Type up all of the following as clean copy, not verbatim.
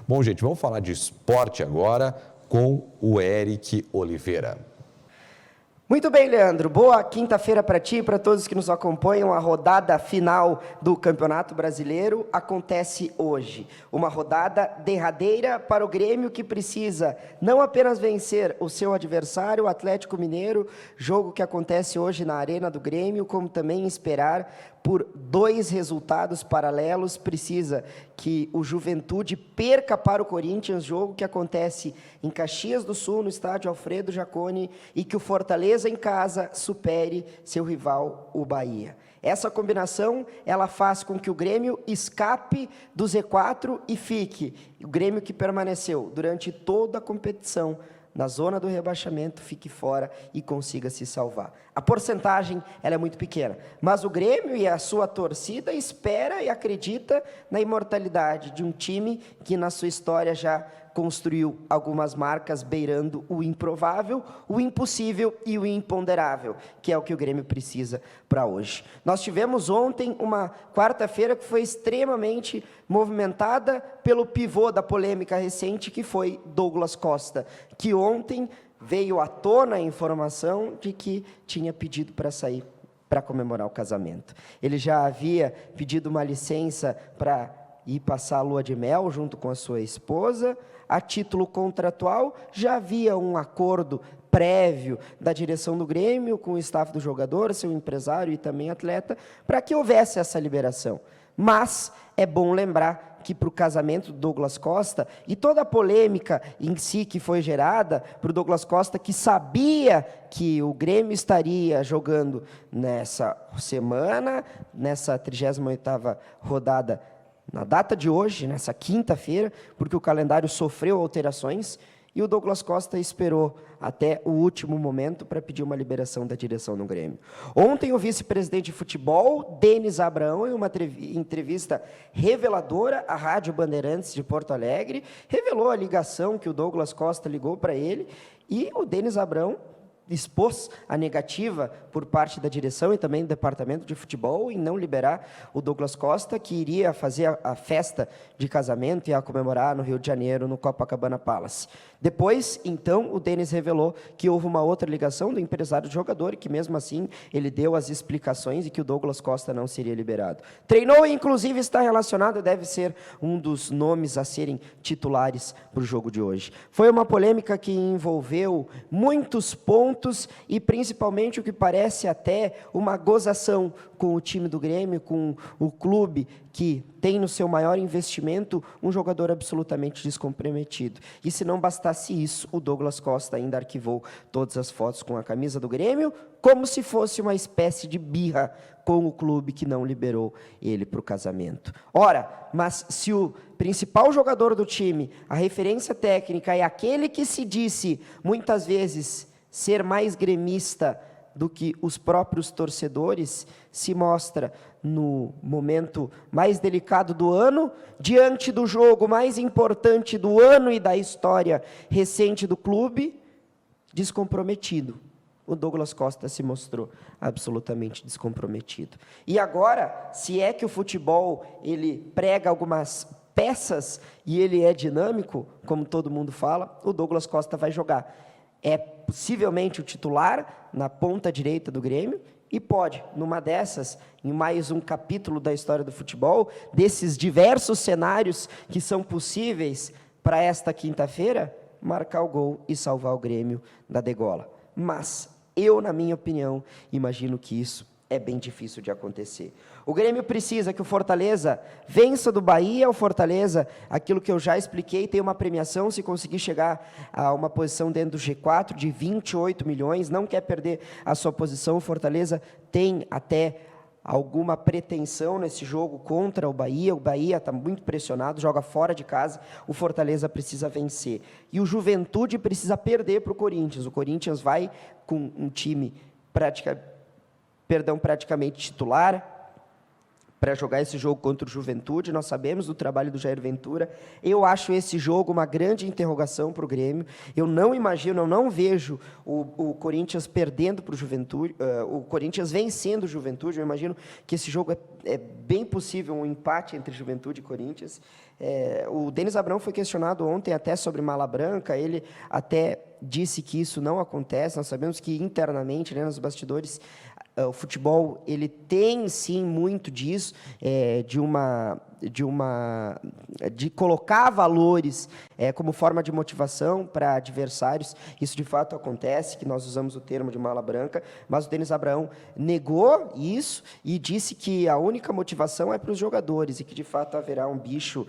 Bom, gente, vamos falar de esporte agora com o Eric Oliveira. Muito bem, Leandro. Boa quinta-feira para ti e para todos que nos acompanham. A rodada final do Campeonato Brasileiro acontece hoje. Uma rodada derradeira para o Grêmio, que precisa não apenas vencer o seu adversário, o Atlético Mineiro, jogo que acontece hoje na Arena do Grêmio, como também esperar por 2 resultados paralelos. Precisa que o Juventude perca para o Corinthians, jogo que acontece em Caxias do Sul, no estádio Alfredo Jaconi, e que o Fortaleza em casa supere seu rival, o Bahia. Essa combinação, ela faz com que o Grêmio escape do Z4 e fique. O Grêmio que permaneceu durante toda a competição na zona do rebaixamento, fique fora e consiga se salvar. A porcentagem ela é muito pequena, mas o Grêmio e a sua torcida espera e acredita na imortalidade de um time que na sua história já construiu algumas marcas beirando o improvável, o impossível e o imponderável, que é o que o Grêmio precisa para hoje. Nós tivemos ontem uma quarta-feira que foi extremamente movimentada pelo pivô da polêmica recente, que foi Douglas Costa, que ontem veio à tona a informação de que tinha pedido para sair para comemorar o casamento. Ele já havia pedido uma licença para ir passar a lua de mel junto com a sua esposa. A título contratual, já havia um acordo prévio da direção do Grêmio com o staff do jogador, seu empresário e também atleta, para que houvesse essa liberação. Mas é bom lembrar que para o casamento do Douglas Costa, e toda a polêmica em si que foi gerada para o Douglas Costa, que sabia que o Grêmio estaria jogando nessa semana, nessa 38ª rodada, na data de hoje, nessa quinta-feira, porque o calendário sofreu alterações, e o Douglas Costa esperou até o último momento para pedir uma liberação da direção do Grêmio. Ontem, o vice-presidente de futebol, Denis Abraão, em uma entrevista reveladora à Rádio Bandeirantes de Porto Alegre, revelou a ligação que o Douglas Costa ligou para ele, e o Denis Abraão expôs a negativa por parte da direção e também do departamento de futebol em não liberar o Douglas Costa, que iria fazer a festa de casamento e a comemorar no Rio de Janeiro, no Copacabana Palace. Depois, então, o Denis revelou que houve uma outra ligação do empresário do jogador e que, mesmo assim, ele deu as explicações e que o Douglas Costa não seria liberado. Treinou e, inclusive, está relacionado, deve ser um dos nomes a serem titulares para o jogo de hoje. Foi uma polêmica que envolveu muitos pontos e principalmente o que parece até uma gozação com o time do Grêmio, com o clube que tem no seu maior investimento um jogador absolutamente descomprometido. E se não bastasse isso, o Douglas Costa ainda arquivou todas as fotos com a camisa do Grêmio, como se fosse uma espécie de birra com o clube que não liberou ele para o casamento. Ora, mas se o principal jogador do time, a referência técnica, é aquele que se disse muitas vezes ser mais gremista do que os próprios torcedores, se mostra no momento mais delicado do ano, diante do jogo mais importante do ano e da história recente do clube, descomprometido. O Douglas Costa se mostrou absolutamente descomprometido. E agora, se é que o futebol ele prega algumas peças e ele é dinâmico, como todo mundo fala, o Douglas Costa vai jogar. É possivelmente o titular na ponta direita do Grêmio e pode, numa dessas, em mais um capítulo da história do futebol, desses diversos cenários que são possíveis para esta quinta-feira, marcar o gol e salvar o Grêmio da degola. Mas eu, na minha opinião, imagino que isso é bem difícil de acontecer. O Grêmio precisa que o Fortaleza vença do Bahia. O Fortaleza, aquilo que eu já expliquei, tem uma premiação, se conseguir chegar a uma posição dentro do G4 de 28 milhões, não quer perder a sua posição. O Fortaleza tem até alguma pretensão nesse jogo contra o Bahia está muito pressionado, joga fora de casa, o Fortaleza precisa vencer. E o Juventude precisa perder para o Corinthians. O Corinthians vai com um time praticamente titular, para jogar esse jogo contra o Juventude. Nós sabemos do trabalho do Jair Ventura. Eu acho esse jogo uma grande interrogação para o Grêmio. Eu não imagino, eu não vejo o Corinthians perdendo para o Juventude, o Corinthians vencendo o Juventude. Eu imagino que esse jogo é bem possível um empate entre Juventude e Corinthians. O Denis Abrão foi questionado ontem até sobre mala branca, ele até disse que isso não acontece, nós sabemos que internamente, né, nos bastidores, o futebol ele tem sim muito disso, de colocar valores como forma de motivação para adversários. Isso de fato acontece, que nós usamos o termo de mala branca, mas o Denis Abrão negou isso e disse que a única motivação é para os jogadores e que de fato haverá um bicho,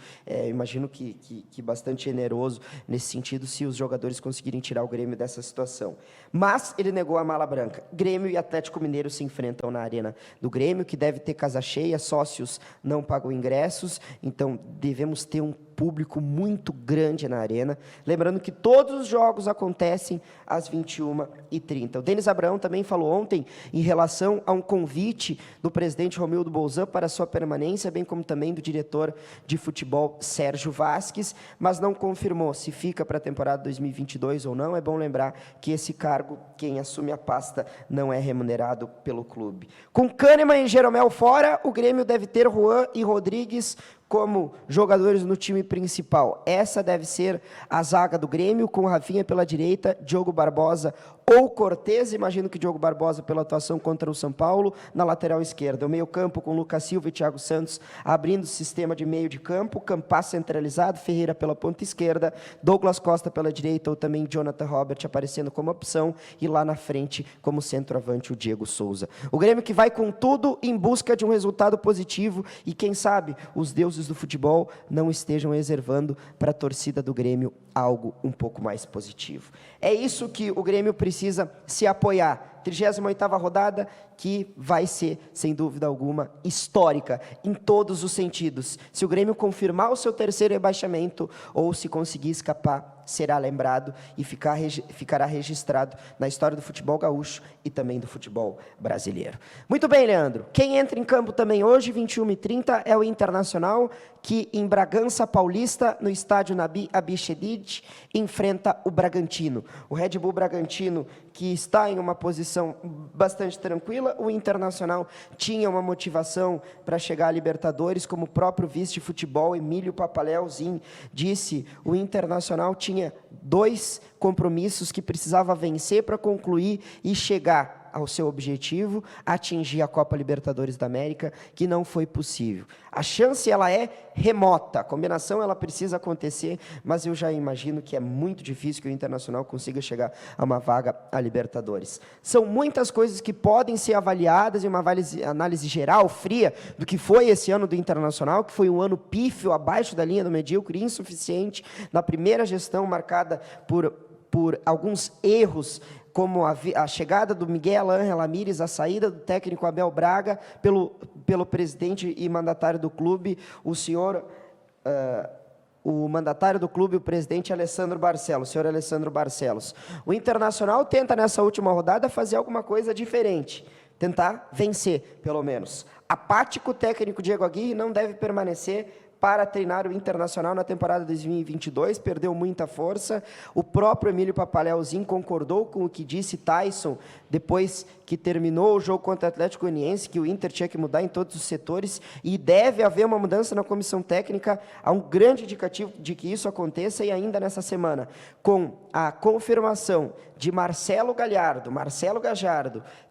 imagino que bastante generoso nesse sentido, se os jogadores conseguirem tirar o Grêmio dessa situação. Mas ele negou a mala branca. Grêmio e Atlético Mineiro se enfrentam na Arena do Grêmio, que deve ter casa cheia, sócios não pagam ingressos, então devemos ter um público muito grande na Arena. Lembrando que todos os jogos acontecem às 21h30. O Denis Abrão também falou ontem em relação a um convite do presidente Romildo Bolzan para sua permanência, bem como também do diretor de futebol Sérgio Vasquez, mas não confirmou se fica para a temporada 2022 ou não. É bom lembrar que esse cargo, quem assume a pasta, não é remunerado pelo clube. Com Kahneman e Jeromel fora, o Grêmio deve ter Juan e Rodrigues como jogadores no time principal. Essa deve ser a zaga do Grêmio, com Rafinha pela direita, Diogo Barbosa ou Cortez, imagino que Diogo Barbosa pela atuação contra o São Paulo, na lateral esquerda. O meio campo com Lucas Silva e Thiago Santos abrindo o sistema de meio de campo, Campas centralizado, Ferreira pela ponta esquerda, Douglas Costa pela direita ou também Jonathan Robert aparecendo como opção e lá na frente como centroavante o Diego Souza. O Grêmio que vai com tudo em busca de um resultado positivo e quem sabe os deuses do futebol não estejam reservando para a torcida do Grêmio algo um pouco mais positivo. É isso que o Grêmio precisa se apoiar. 38ª rodada que vai ser, sem dúvida alguma, histórica em todos os sentidos. Se o Grêmio confirmar o seu terceiro rebaixamento ou se conseguir escapar, será lembrado e ficará registrado na história do futebol gaúcho e também do futebol brasileiro. Muito bem, Leandro. Quem entra em campo também hoje, 21h30, é o Internacional, que em Bragança Paulista, no estádio Nabi Abichedid, enfrenta o Bragantino. O Red Bull Bragantino, que está em uma posição bastante tranquila, o Internacional tinha uma motivação para chegar à Libertadores, como o próprio vice-futebol Emílio Papaléuzinho disse, o Internacional tinha 2 compromissos que precisava vencer para concluir e chegar ao seu objetivo, atingir a Copa Libertadores da América, que não foi possível. A chance ela é remota, a combinação ela precisa acontecer, mas eu já imagino que é muito difícil que o Internacional consiga chegar a uma vaga à Libertadores. São muitas coisas que podem ser avaliadas em uma análise geral, fria, do que foi esse ano do Internacional, que foi um ano pífio, abaixo da linha do medíocre, insuficiente, na primeira gestão marcada por alguns erros, como a chegada do Miguel Ángel Ramírez, a saída do técnico Abel Braga pelo presidente e mandatário do clube, o mandatário do clube, o presidente Alessandro Barcelos, o senhor Alessandro Barcelos. O Internacional tenta, nessa última rodada, fazer alguma coisa diferente, tentar vencer, pelo menos. Apático, o técnico Diego Aguirre não deve permanecer para treinar o Internacional na temporada 2022, perdeu muita força. O próprio Emílio Papaléuzinho concordou com o que disse Tyson, depois que terminou o jogo contra o Atlético Goianiense, que o Inter tinha que mudar em todos os setores, e deve haver uma mudança na comissão técnica. Há um grande indicativo de que isso aconteça, e ainda nessa semana, com a confirmação de Marcelo Gajardo,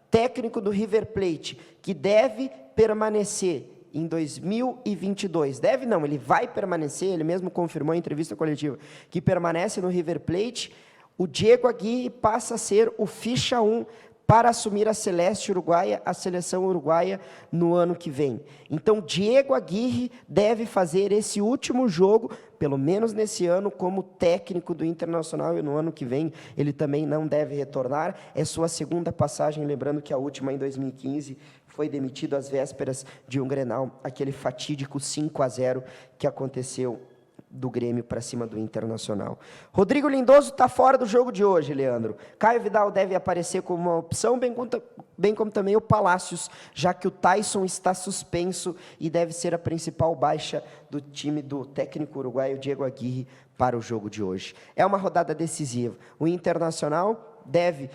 técnico do River Plate, que deve permanecer em 2022, deve não, ele vai permanecer, ele mesmo confirmou em entrevista coletiva, que permanece no River Plate. O Diego Aguirre passa a ser o ficha 1 para assumir a Celeste Uruguaia, a seleção uruguaia, no ano que vem. Então, Diego Aguirre deve fazer esse último jogo, pelo menos nesse ano, como técnico do Internacional, e no ano que vem ele também não deve retornar. É sua segunda passagem, lembrando que a última em 2015 foi demitido às vésperas de um Grenal, aquele fatídico 5-0 que aconteceu do Grêmio para cima do Internacional. Rodrigo Lindoso está fora do jogo de hoje, Leandro. Caio Vidal deve aparecer como uma opção, bem como também o Palácios, já que o Tyson está suspenso e deve ser a principal baixa do time do técnico uruguaio Diego Aguirre para o jogo de hoje. É uma rodada decisiva. O Internacional deve,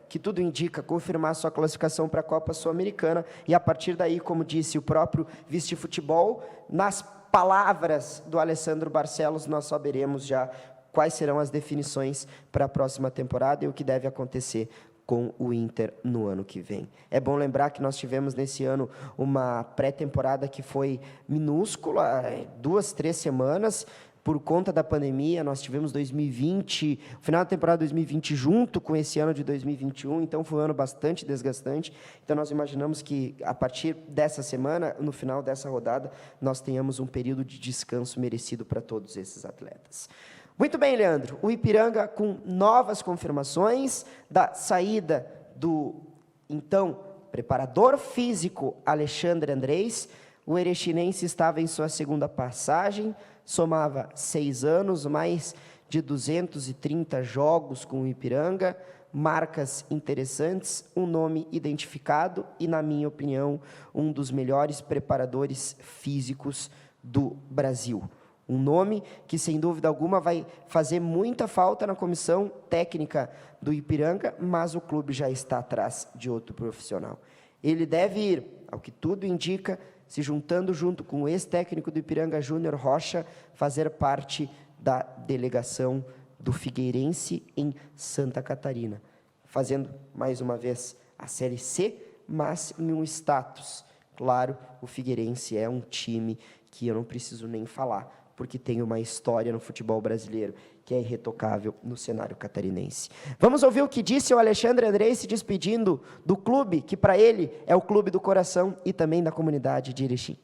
que tudo indica, confirmar sua classificação para a Copa Sul-Americana, e a partir daí, como disse o próprio vice-futebol, nas palavras do Alessandro Barcelos, nós saberemos já quais serão as definições para a próxima temporada e o que deve acontecer com o Inter no ano que vem. É bom lembrar que nós tivemos nesse ano uma pré-temporada que foi minúscula, 2, 3 semanas, por conta da pandemia. Nós tivemos 2020, o final da temporada 2020 junto com esse ano de 2021, então foi um ano bastante desgastante. Então nós imaginamos que a partir dessa semana, no final dessa rodada, nós tenhamos um período de descanso merecido para todos esses atletas. Muito bem, Leandro. O Ipiranga com novas confirmações da saída do, então, preparador físico Alexandre Andrés. O erechinense estava em sua segunda passagem, somava 6 anos, mais de 230 jogos com o Ipiranga, marcas interessantes, um nome identificado e, na minha opinião, um dos melhores preparadores físicos do Brasil. Um nome que, sem dúvida alguma, vai fazer muita falta na comissão técnica do Ipiranga, mas o clube já está atrás de outro profissional. Ele deve ir, ao que tudo indica, se juntando junto com o ex-técnico do Ipiranga, Júnior Rocha, fazer parte da delegação do Figueirense em Santa Catarina, fazendo, mais uma vez, a Série C, mas em um status. Claro, o Figueirense é um time que eu não preciso nem falar, porque tem uma história no futebol brasileiro que é irretocável no cenário catarinense. Vamos ouvir o que disse o Alexandre Andrés se despedindo do clube, que para ele é o clube do coração e também da comunidade de Erechim.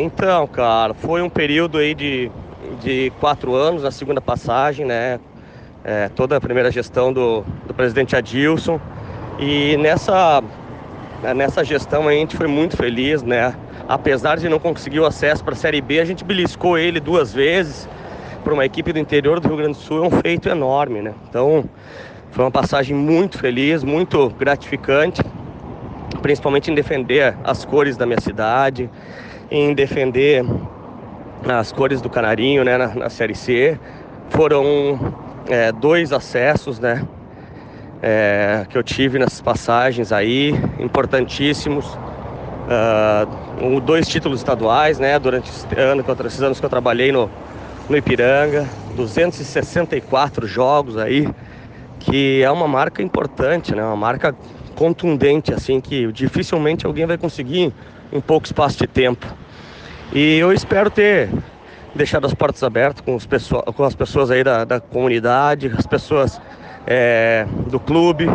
Então, cara, foi um período aí de 4 anos, a segunda passagem, né? Toda a primeira gestão do presidente Adilson. E nessa gestão a gente foi muito feliz, né? Apesar de não conseguir o acesso para a Série B, a gente beliscou ele 2 vezes. Para uma equipe do interior do Rio Grande do Sul é um feito enorme, né? Então, foi uma passagem muito feliz, muito gratificante, principalmente em defender as cores da minha cidade, em defender as cores do Canarinho, né, na Série C. Foram 2 acessos, né, que eu tive nessas passagens aí, importantíssimos. 2 títulos estaduais, né, durante esses anos que eu trabalhei no Ipiranga, 264 jogos aí, que é uma marca importante, né? Uma marca contundente, assim, que dificilmente alguém vai conseguir em pouco espaço de tempo. E eu espero ter deixado as portas abertas com as pessoas aí da comunidade, as pessoas do clube,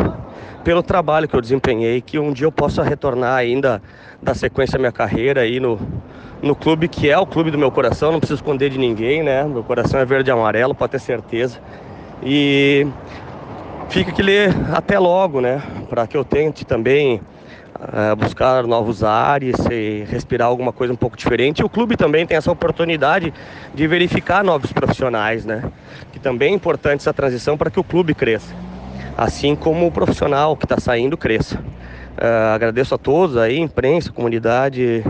pelo trabalho que eu desempenhei, que um dia eu possa retornar ainda da sequência da minha carreira aí no clube, que é o clube do meu coração. Não preciso esconder de ninguém, né? Meu coração é verde e amarelo, pode ter certeza. E fica que ler até logo, né? Para que eu tente também buscar novos ares e respirar alguma coisa um pouco diferente. E o clube também tem essa oportunidade de verificar novos profissionais, né? Que também é importante essa transição para que o clube cresça, assim como o profissional que está saindo cresça. Agradeço a todos aí, imprensa, comunidade,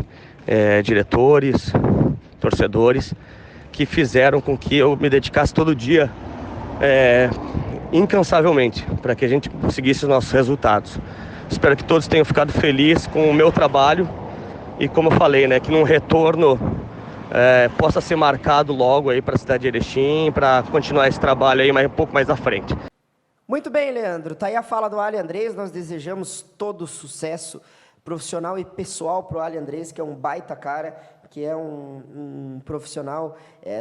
diretores, torcedores, que fizeram com que eu me dedicasse todo dia incansavelmente para que a gente conseguisse os nossos resultados. Espero que todos tenham ficado felizes com o meu trabalho e, como eu falei, né, que num retorno possa ser marcado logo aí para a cidade de Erechim, para continuar esse trabalho aí um pouco mais à frente. Muito bem, Leandro. Está aí a fala do Ali Andrés. Nós desejamos todo sucesso profissional e pessoal para o Ali Andrés, que é um baita cara, que é um profissional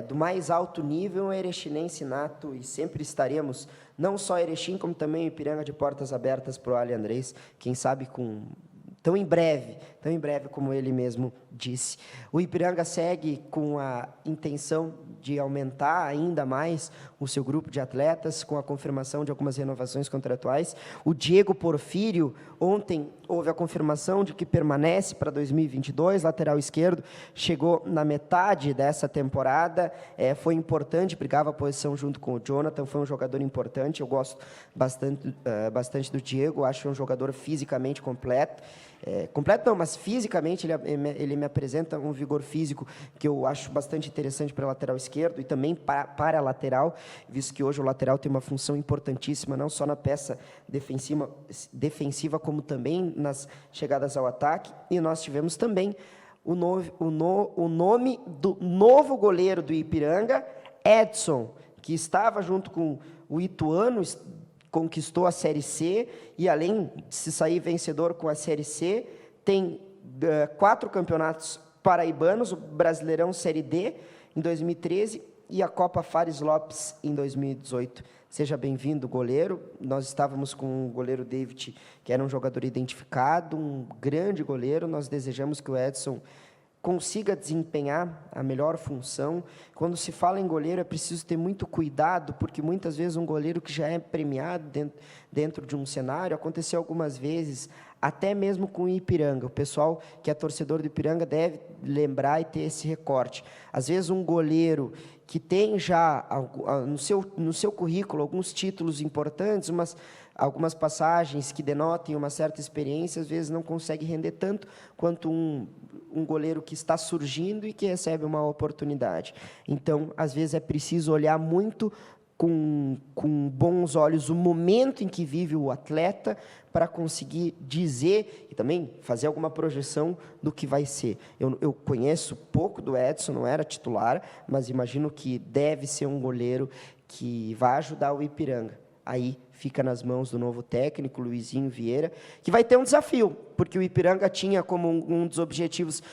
do mais alto nível, erechinense nato, e sempre estaremos, não só Erechim, como também Ipiranga, de portas abertas para o Ali Andrés, quem sabe tão em breve como ele mesmo disse. O Ipiranga segue com a intenção de aumentar ainda mais o seu grupo de atletas, com a confirmação de algumas renovações contratuais. O Diego Porfírio, ontem houve a confirmação de que permanece para 2022, lateral esquerdo, chegou na metade dessa temporada, foi importante, brigava a posição junto com o Jonathan, foi um jogador importante. Eu gosto bastante do Diego, acho um jogador fisicamente completo. Completo não, mas fisicamente ele me apresenta um vigor físico que eu acho bastante interessante para lateral esquerdo e também para a lateral, visto que hoje o lateral tem uma função importantíssima, não só na peça defensiva como também nas chegadas ao ataque. E nós tivemos também o nome do novo goleiro do Ipiranga, Edson, que estava junto com o Ituano, conquistou a Série C, e além de se sair vencedor com a Série C, tem 4 campeonatos paraibanos, o Brasileirão Série D em 2013 e a Copa Fares Lopes em 2018. Seja bem-vindo, goleiro. Nós estávamos com o goleiro David, que era um jogador identificado, um grande goleiro. Nós desejamos que o Edson consiga desempenhar a melhor função. Quando se fala em goleiro, é preciso ter muito cuidado, porque muitas vezes um goleiro que já é premiado dentro de um cenário, aconteceu algumas vezes, até mesmo com o Ipiranga. O pessoal que é torcedor do Ipiranga deve lembrar e ter esse recorte. Às vezes um goleiro que tem já no seu currículo alguns títulos importantes, algumas passagens que denotem uma certa experiência, às vezes não consegue render tanto quanto um goleiro que está surgindo e que recebe uma oportunidade. Então, às vezes é preciso olhar muito com bons olhos o momento em que vive o atleta para conseguir dizer e também fazer alguma projeção do que vai ser. Eu conheço pouco do Edson, não era titular, mas imagino que deve ser um goleiro que vai ajudar o Ipiranga. Aí fica nas mãos do novo técnico, Luizinho Vieira, que vai ter um desafio, porque o Ipiranga tinha como um dos objetivos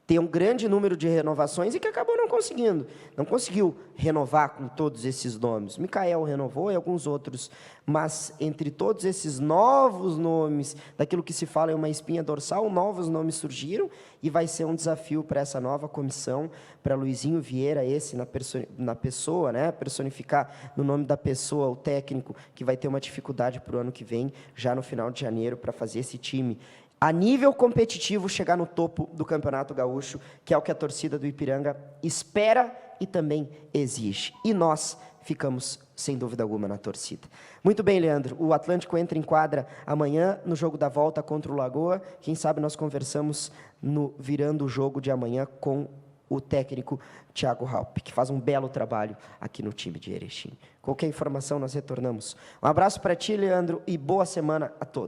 ter um grande número de renovações e que acabou não conseguindo. Não conseguiu renovar com todos esses nomes. Micael renovou e alguns outros, mas entre todos esses novos nomes, daquilo que se fala é uma espinha dorsal, novos nomes surgiram e vai ser um desafio para essa nova comissão, para Luizinho Vieira, esse na pessoa, né, personificar no nome da pessoa o técnico que vai ter uma dificuldade para o ano que vem, já no final de janeiro, para fazer esse time a nível competitivo, chegar no topo do Campeonato Gaúcho, que é o que a torcida do Ipiranga espera e também exige. E nós ficamos, sem dúvida alguma, na torcida. Muito bem, Leandro. O Atlântico entra em quadra amanhã, no jogo da volta contra o Lagoa. Quem sabe nós conversamos no Virando o Jogo de amanhã com o técnico Thiago Halpe, que faz um belo trabalho aqui no time de Erechim. Qualquer informação, nós retornamos. Um abraço para ti, Leandro, e boa semana a todos.